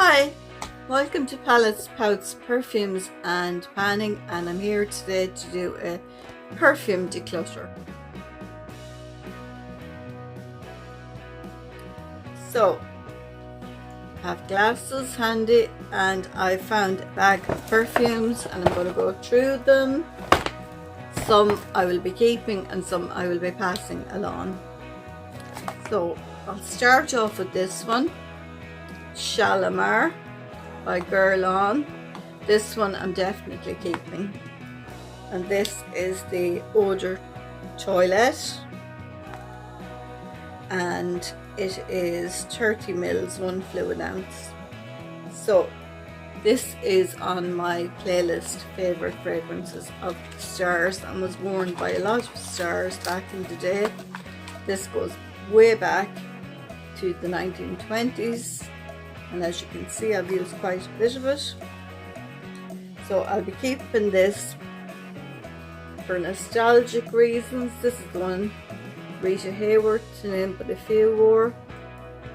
Hi, welcome to Palettes, Pouts, Perfumes and Panning, and I'm here today to do a perfume declutter. So, I have glasses handy and I found a bag of perfumes and I'm going to go through them. Some I will be keeping and some I will be passing along. So, I'll start off with this one. Shalimar by Guerlain. This one I'm definitely keeping, and this is the Eau de Toilette, and it is 30 mils, 1 fluid ounce. So this is on my playlist favorite fragrances of the stars and was worn by a lot of stars back in the day. This goes way back to the 1920s. And as you can see, I've used quite a bit of it. So I'll be keeping this for nostalgic reasons. This is the one Rita Hayworth, to name but a few, wore.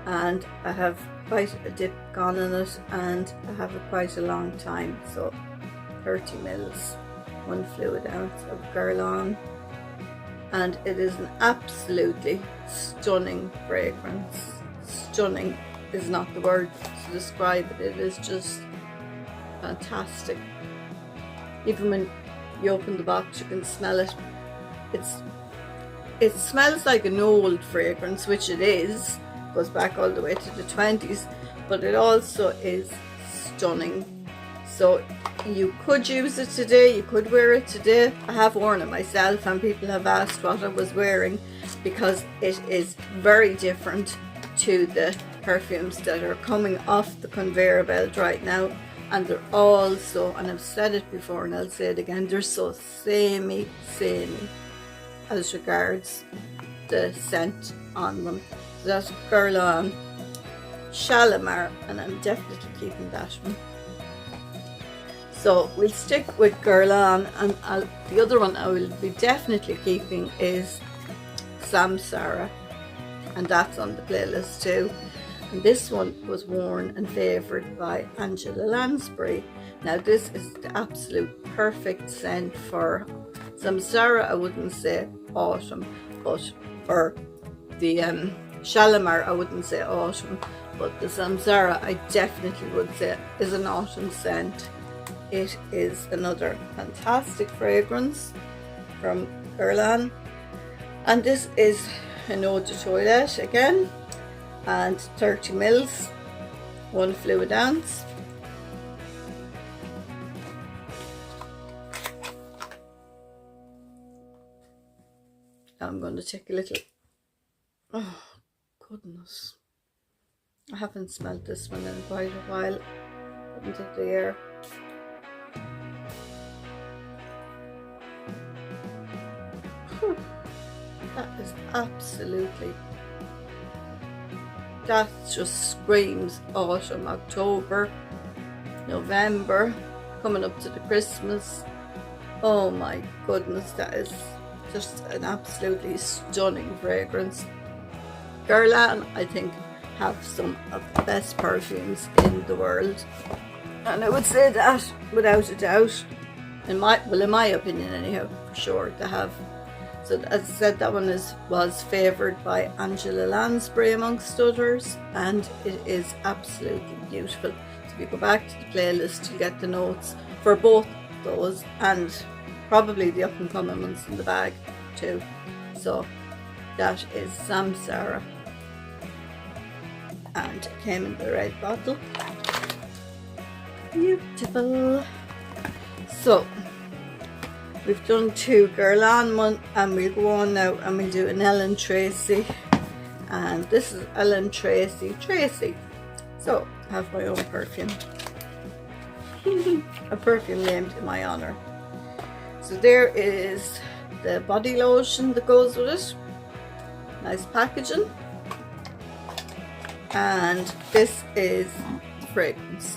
And I have quite a dip gone in it and I have it quite a long time. So 30 mils, 1 fluid ounce of Guerlain. And it is an absolutely stunning fragrance. Stunning is not the word to describe it. It is just fantastic. Even when you open the box, you can smell it. It smells like an old fragrance, which it is. Goes back all the way to the 20s, but it also is stunning. So you could use it today, you could wear it today. I have worn it myself and people have asked what I was wearing, because it is very different to the perfumes that are coming off the conveyor belt right now, and they're all so, and I've said it before and I'll say it again, they're so samey as regards the scent on them. So that's Guerlain, Shalimar, and I'm definitely keeping that one. So we'll stick with Guerlain, and the other one I will be definitely keeping is Samsara, and that's on the playlist too. And this one was worn and favoured by Angela Lansbury. Now this is the absolute perfect scent for Samsara. I wouldn't say autumn, but for the Shalimar I wouldn't say autumn, but the Samsara I definitely would say is an autumn scent. It is another fantastic fragrance from Guerlain, and this is an Eau de Toilette again, and 30 mils, 1 fluid ounce. I'm going to take a little, oh goodness, I haven't smelled this one in quite a while. Haven't it, the air? That is absolutely, that just screams autumn, October, November, coming up to the Christmas. Oh my goodness, that is just an absolutely stunning fragrance. Guerlain, I think, have some of the best perfumes in the world, and I would say that without a doubt, in my opinion anyhow, for sure they have. So as I said, that one was favoured by Angela Lansbury amongst others, and it is absolutely beautiful. So if you go back to the playlist, you'll get the notes for both those and probably the up and coming ones in the bag too. So that is Samsara, and it came in the red bottle. Beautiful. So we've done 2 Guerlain one, and we'll go on now and we'll do an Ellen Tracy, and this is Ellen Tracy. So I have my own perfume, a perfume named in my honour. So there is the body lotion that goes with it, nice packaging, and this is the fragrance,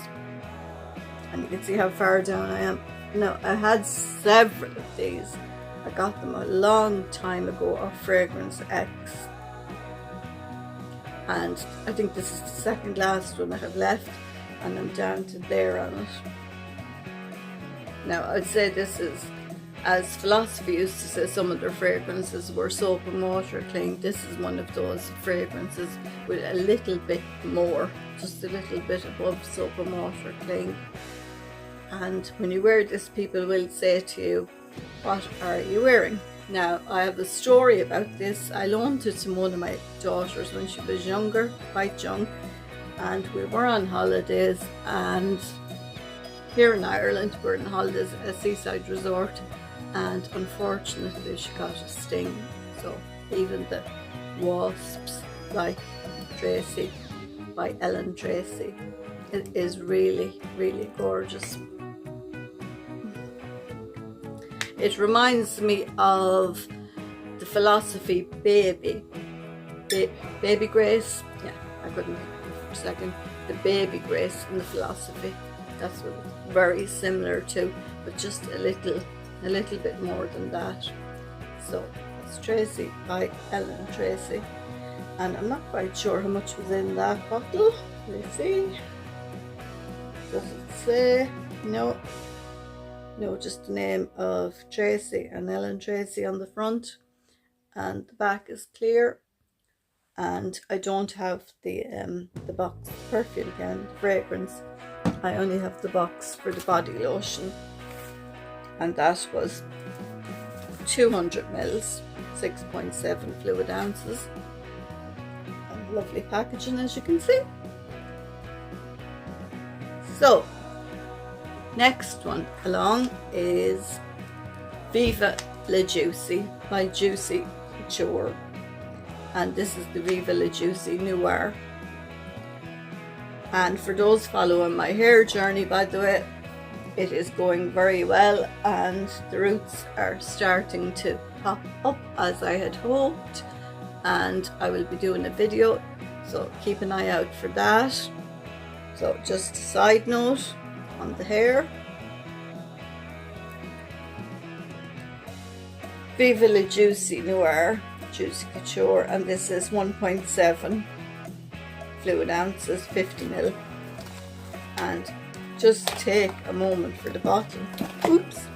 and you can see how far down I am. Now, I had several of these. I got them a long time ago off Fragrance X, and I think this is the second last one I have left. and I'm down to there on it. Now I'd say this is, as Philosophy used to say some of their fragrances were soap and water clean, this is one of those fragrances with a little bit more, just a little bit above soap and water clean. And when you wear this, people will say to you, what are you wearing? Now, I have a story about this. I loaned it to one of my daughters when she was younger, quite young, and we were on holidays, and here in Ireland we're on holidays at a seaside resort, and unfortunately she got a sting. So even the wasps, like Tracy by Ellen Tracy, it is really, really gorgeous. It reminds me of the Philosophy Baby Grace. Yeah, I couldn't think of it for a second. The Baby Grace in the Philosophy. That's what it's very similar to, but just a little bit more than that. So it's Tracy by Ellen Tracy, and I'm not quite sure how much was in that bottle. Let's see. Does it say? No, just the name of Tracy and Ellen Tracy on the front, and the back is clear. And I don't have the box perfume can, fragrance. I only have the box for the body lotion, and that was 200 mils, 6.7 fluid ounces. And lovely packaging, as you can see. So, next one along is Viva La Juicy by Juicy Couture, and this is the Viva La Juicy Noir. And for those following my hair journey, by the way, it is going very well, and the roots are starting to pop up as I had hoped, and I will be doing a video, so keep an eye out for that. So just a side note on the hair. Viva La Juicy Noir, Juicy Couture, and this is 1.7 fluid ounces, 50 ml. And just take a moment for the bottle. Oops,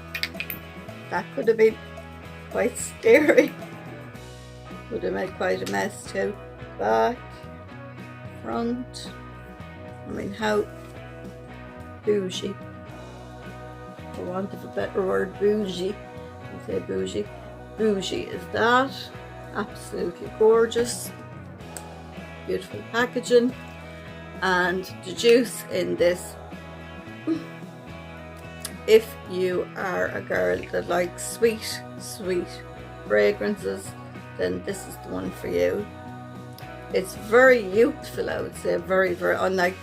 that could have been quite scary. Would have made quite a mess too. Back, front. I mean, how bougie, for want of a better word, bougie. I say bougie. Bougie is that. Absolutely gorgeous. Beautiful packaging. And the juice in this, if you are a girl that likes sweet fragrances, then this is the one for you. It's very youthful, I would say, very, unlike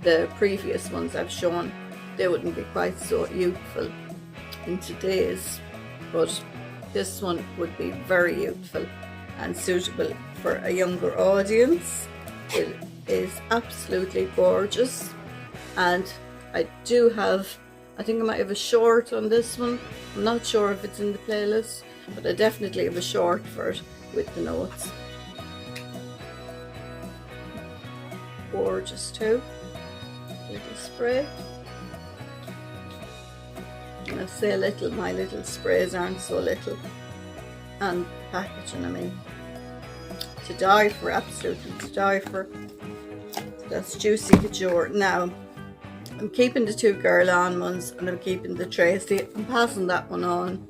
the previous ones I've shown. They wouldn't be quite so youthful in today's, but this one would be very youthful and suitable for a younger audience. It is absolutely gorgeous, and I do have, I think I might have a short on this one. I'm not sure if it's in the playlist, but I definitely have a short for it with the notes. Gorgeous too. Little spray. And I say little, my little sprays aren't so little. And packaging, I mean, to die for, absolutely to die for. That's Juicy Couture. Now, I'm keeping the two Girl On ones, and I'm keeping the Tracy. I'm passing that one on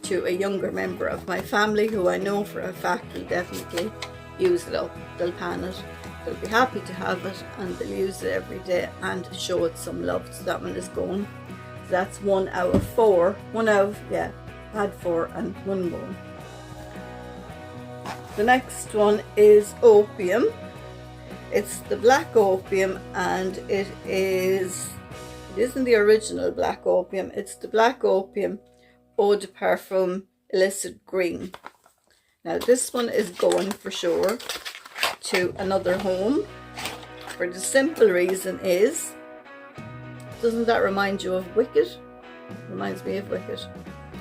to a younger member of my family who I know for a fact will definitely use it up. They'll pan it. They'll be happy to have it, and they'll use it every day and show it some love. So that one is going. So that's 1 out of 4. I had 4 and 1 more. The next one is Opium. It's the Black Opium, and it isn't the original Black Opium. It's the Black Opium Eau de Parfum Illicit Green. Now this one is going for sure to another home, for the simple reason is, doesn't that remind you of Wicked? Reminds me of Wicked.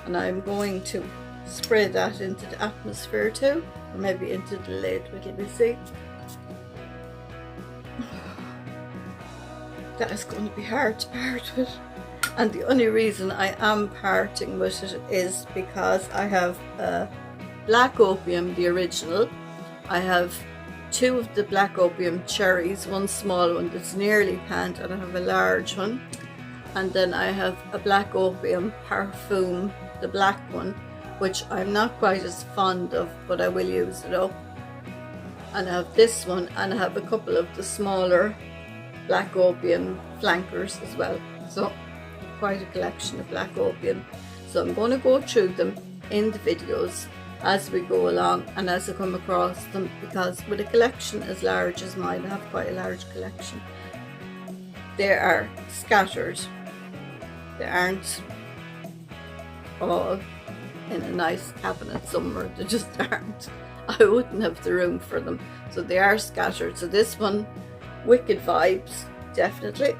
And I'm going to spray that into the atmosphere too, or maybe into the lid, we'll see. that is going to be hard to part with. And the only reason I am parting with it is because I have Black Opium, the original. I have 2 of the Black Opium cherries, one small one that's nearly pant, and I have a large one. And then I have a Black Opium Perfume, the black one, which I'm not quite as fond of, but I will use it up. And I have this one, and I have a couple of the smaller Black Opium flankers as well. So quite a collection of Black Opium. So I'm going to go through them in the videos as we go along and as I come across them, because with a collection as large as mine, I have quite a large collection, they are scattered. They aren't all in a nice cabinet somewhere. They just aren't. I wouldn't have the room for them. So they are scattered. So this one, Wicked Vibes, definitely.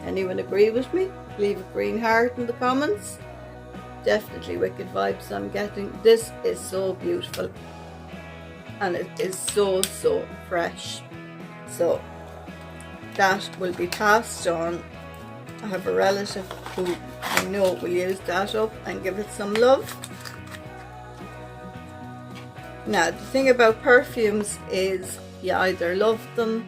Anyone agree with me? Leave a green heart in the comments. Definitely Wicked Vibes I'm getting. This is so beautiful. And it is so fresh. So that will be passed on. I have a relative who I know will use that up and give it some love. Now the thing about perfumes is you either love them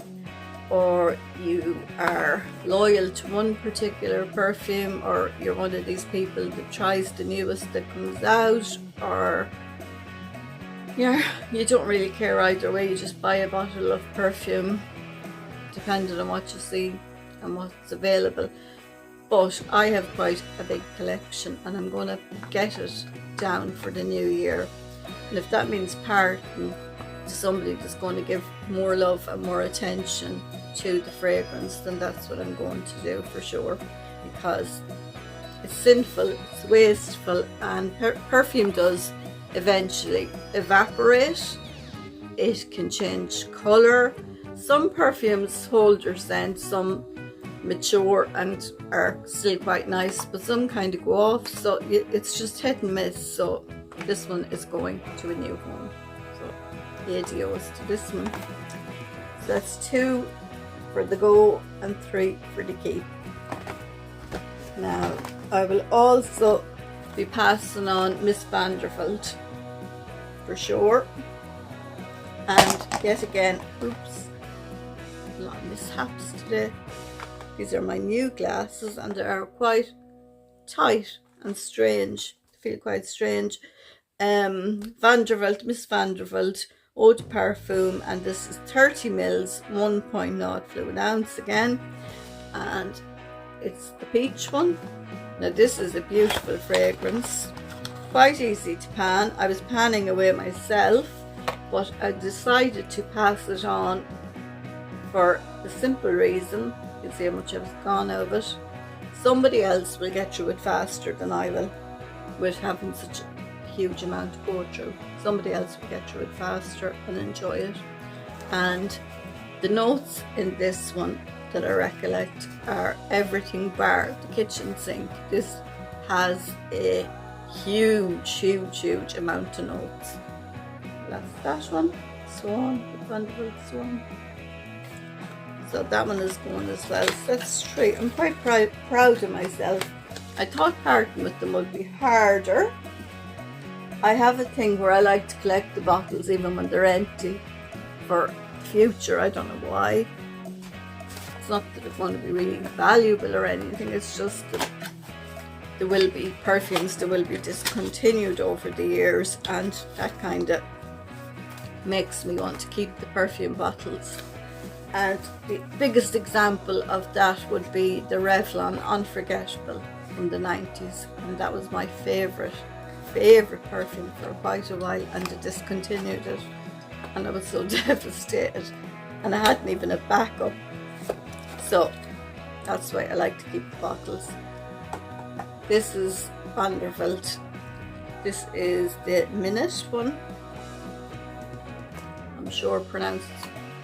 or you are loyal to one particular perfume, or you're one of these people that tries the newest that comes out, or yeah, you don't really care either way. You just buy a bottle of perfume depending on what you see and what's available. But I have quite a big collection and I'm going to get it down for the new year. And if that means parting to somebody that's going to give more love and more attention to the fragrance, then that's what I'm going to do for sure, because it's sinful, it's wasteful, and perfume does eventually evaporate. It can change colour. Some perfumes hold your scent, some mature and are still quite nice, but some kind of go off, so it's just hit and miss. So this one is going to a new home. So adios to this one. So that's 2 for the go and 3 for the keep. Now I will also be passing on Miss Vanderbilt for sure. And yet again, oops, a lot of mishaps today. These are my new glasses and they are quite tight and strange. They feel quite strange. Vanderbilt, Miss Vanderbilt Eau de Parfum, and this is 30 mils, 1.0 fluid ounce again, and it's the peach one. Now this is a beautiful fragrance, quite easy to pan. I was panning away myself, but I decided to pass it on for the simple reason, you can see how much I've gone of it. Somebody else will get through it faster than I will, with having such a huge amount to go through. Somebody else will get through it faster and enjoy it. And the notes in this one that I recollect are everything bar the kitchen sink. This has a huge amount of notes. That's that one, Swan, the Vanderbilt Swan. So that one is going as well. So that's 3. I'm quite proud of myself. I thought parting with them would be harder. I have a thing where I like to collect the bottles even when they're empty for future. I don't know why. It's not that it's going to be really valuable or anything. It's just that there will be perfumes that will be discontinued over the years, and that kind of makes me want to keep the perfume bottles. And the biggest example of that would be the Revlon Unforgettable from the 90s, and that was my favourite perfume for quite a while, and they discontinued it and I was so devastated, and I hadn't even a backup. So that's why I like to keep the bottles. This is Vanderbilt. This is the Minute one. I'm sure pronounced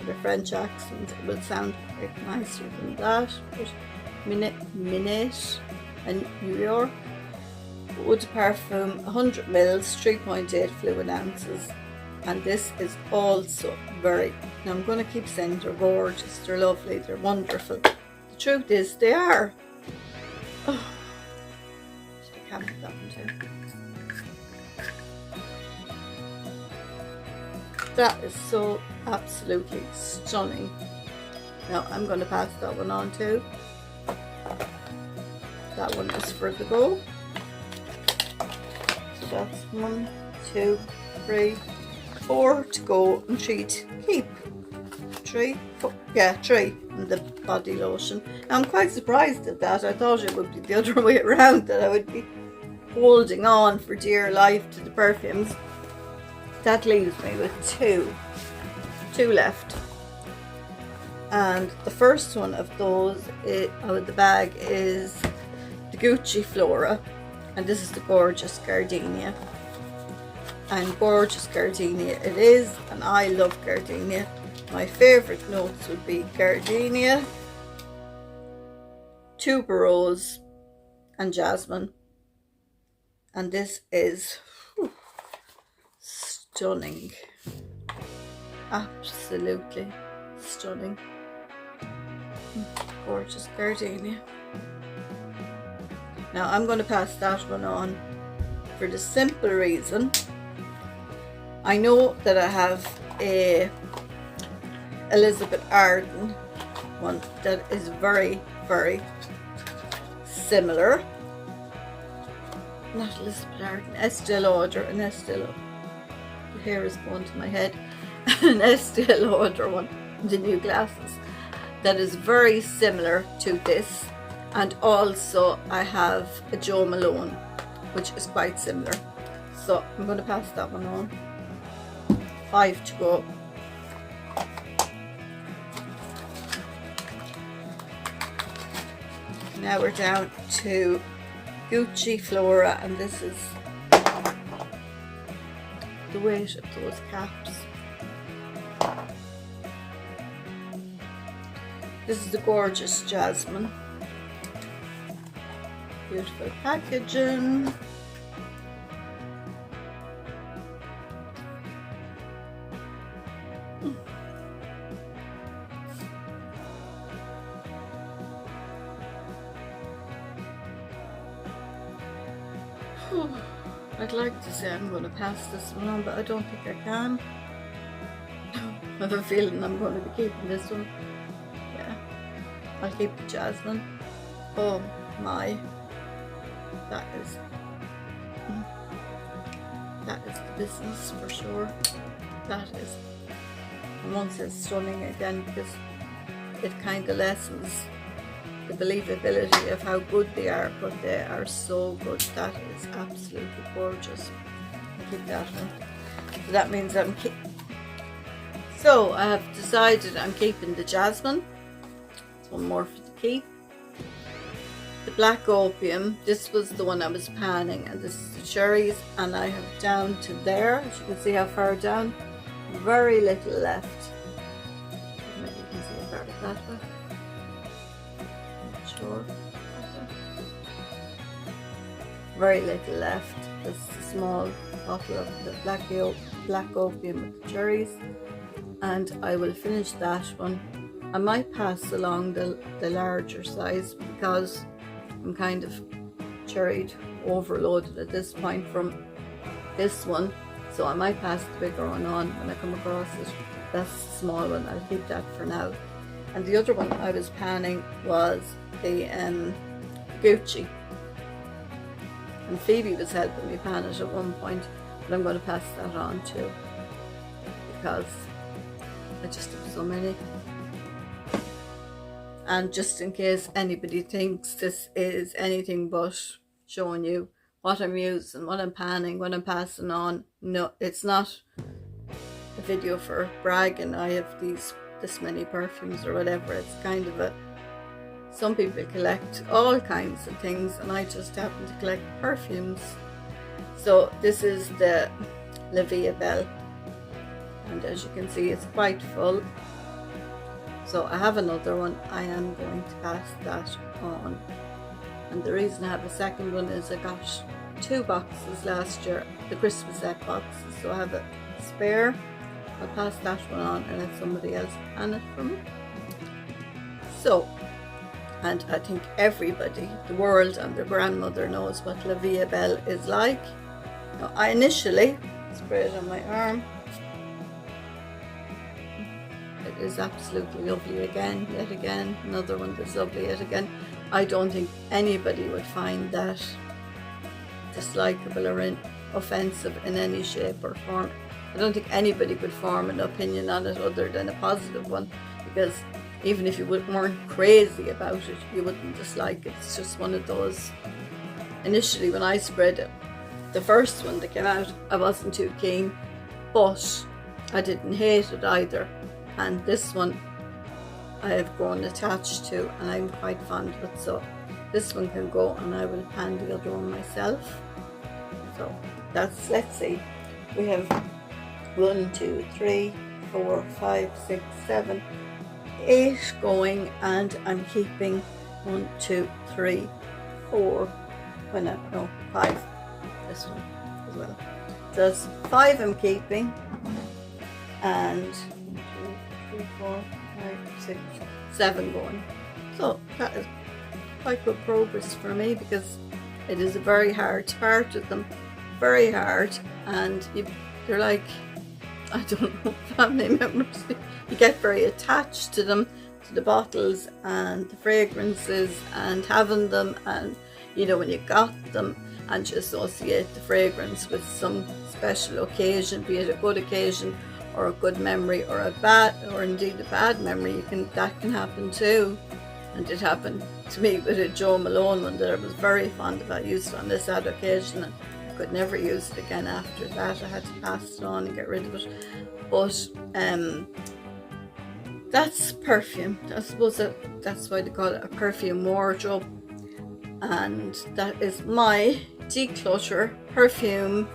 with a French accent it will sound a bit nicer than that, but Minute and New York. Eau de Parfum, 100 mils, 3.8 fluid ounces. And this is also very, now I'm going to keep saying they're gorgeous, they're lovely, they're wonderful. The truth is they are. Oh, I can't put that one too. That is so absolutely stunning. Now I'm going to pass that one on too. That one is for the go. So that's 1, 2, 3, 4 to go and 3 to keep. 3, 4, yeah, 3 in the body lotion. Now I'm quite surprised at that. I thought it would be the other way around, that I would be holding on for dear life to the perfumes. That leaves me with two left. And the first one of those out of the bag is the Gucci Flora, and this is the Gorgeous Gardenia. And Gorgeous Gardenia it is, and I love gardenia. My favourite notes would be gardenia, tuberose and jasmine. And this is stunning, absolutely stunning. Gorgeous Gardenia. Now I'm going to pass that one on for the simple reason I know that I have a Elizabeth Arden one that is very, very similar. Not Elizabeth Arden, Estee Lauder, and Estee Lauder. The hair is going to my head. An Estee Lauder one, the new glasses, that is very similar to this. And also I have a Jo Malone, which is quite similar. So I'm going to pass that one on. 5 to go. Now we're down to Gucci Flora, and this is the weight of those caps. This is the Gorgeous Jasmine. Beautiful packaging. I'd like to say I'm going to pass this one on, but I don't think I can. I have a feeling I'm going to be keeping this one. Yeah, I'll keep the jasmine. Oh my, that is the business for sure. That is, I won't say stunning again because it kind of lessens the believability of how good they are, but they are so good. That is absolutely gorgeous. I'll keep that one. So that means so I have decided I'm keeping the jasmine. It's one more for the keep. The Black Opium, this was the one I was panning, and this is the cherries, and I have down to there, as you can see how far down, very little left. Maybe you can see it better that way. Sure. Very little left. This is a small bottle of the Black Opium with the cherries, and I will finish that one. I might pass along the larger size because I'm kind of cherried overloaded at this point from this one, so I might pass the bigger one on when I come across it. That's the small one. I'll keep that for now. And the other one I was panning was the Gucci, and Phoebe was helping me pan it at one point, but I'm going to pass that on too because I just have so many. And just in case anybody thinks this is anything but showing you what I'm using, what I'm panning, what I'm passing on, no, it's not a video for bragging. I have this many perfumes or whatever. It's kind of some people collect all kinds of things, and I just happen to collect perfumes. So this is the La Vie Belle, and as you can see it's quite full. So I have another one. I am going to pass that on, and the reason I have a second one is I got 2 boxes last year, the Christmas set boxes, so I have a spare, I'll pass that one on and let somebody else pan it for me. So, and I think everybody, the world and their grandmother knows what La Vie Belle is like. Now, I initially spray it on my arm. It is absolutely lovely again, yet again, another one that's lovely yet again. I don't think anybody would find that dislikable or offensive in any shape or form. I don't think anybody could form an opinion on it other than a positive one, because even if you weren't crazy about it, you wouldn't dislike it. It's just one of those. Initially, when I spread it, the first one that came out, I wasn't too keen, but I didn't hate it either. And this one I have grown attached to, and I'm quite fond of it. So this one can go, and I will pan the other one myself. So that's, let's see, we have 1, 2, 3, 4, 5, 6, 7, 8 going, and I'm keeping 1, 2, 3, 4, no, 5, this one as well. So that's 5 I'm keeping, and 2, 3, 4, 5, 6, 7 going. So that is quite good progress for me, because it is a very hard to part with them, very hard, and they're like, I don't know, family members. You get very attached to them, to the bottles and the fragrances and having them, and you know, when you got them, and you associate the fragrance with some special occasion, be it a good occasion or a good memory, or a bad, or indeed a bad memory. That can happen too. And it happened to me with a Joe Malone one that I was very fond of. I used it on this sad occasion, and I could never use it again after that. I had to pass it on and get rid of it. But that's perfume. I suppose that's why they call it a perfume wardrobe. And that is my declutter, perfume,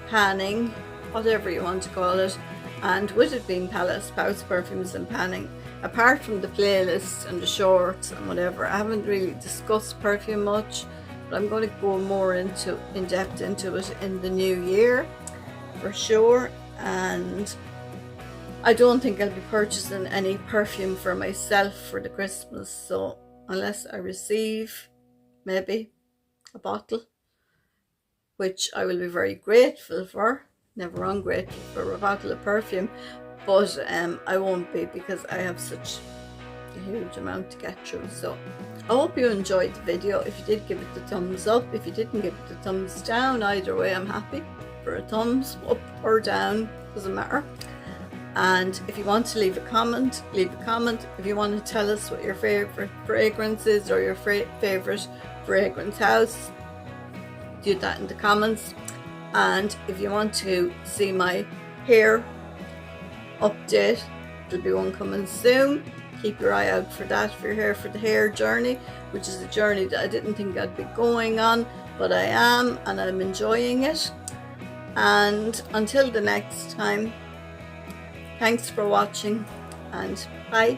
panning, whatever you want to call it. And with it being Palace, Pouts, Perfumes and Panning, apart from the playlist and the shorts and whatever, I haven't really discussed perfume much, but I'm going to go more in depth into it in the new year for sure. And I don't think I'll be purchasing any perfume for myself for the Christmas, so unless I receive maybe a bottle, which I will be very grateful for, never ungrateful for a bottle of perfume, but I won't be, because I have such a huge amount to get through. So I hope you enjoyed the video. If you did, give it the thumbs up. If you didn't, give it the thumbs down. Either way, I'm happy for a thumbs up or down, doesn't matter. And if you want to leave a comment, leave a comment. If you want to tell us what your favorite fragrance is, or your favorite fragrance house, do that in the comments. And if you want to see my hair update, there'll be one coming soon. Keep your eye out for that, for the hair journey, which is a journey that I didn't think I'd be going on, but I am, and I'm enjoying it. And until the next time, thanks for watching, and bye.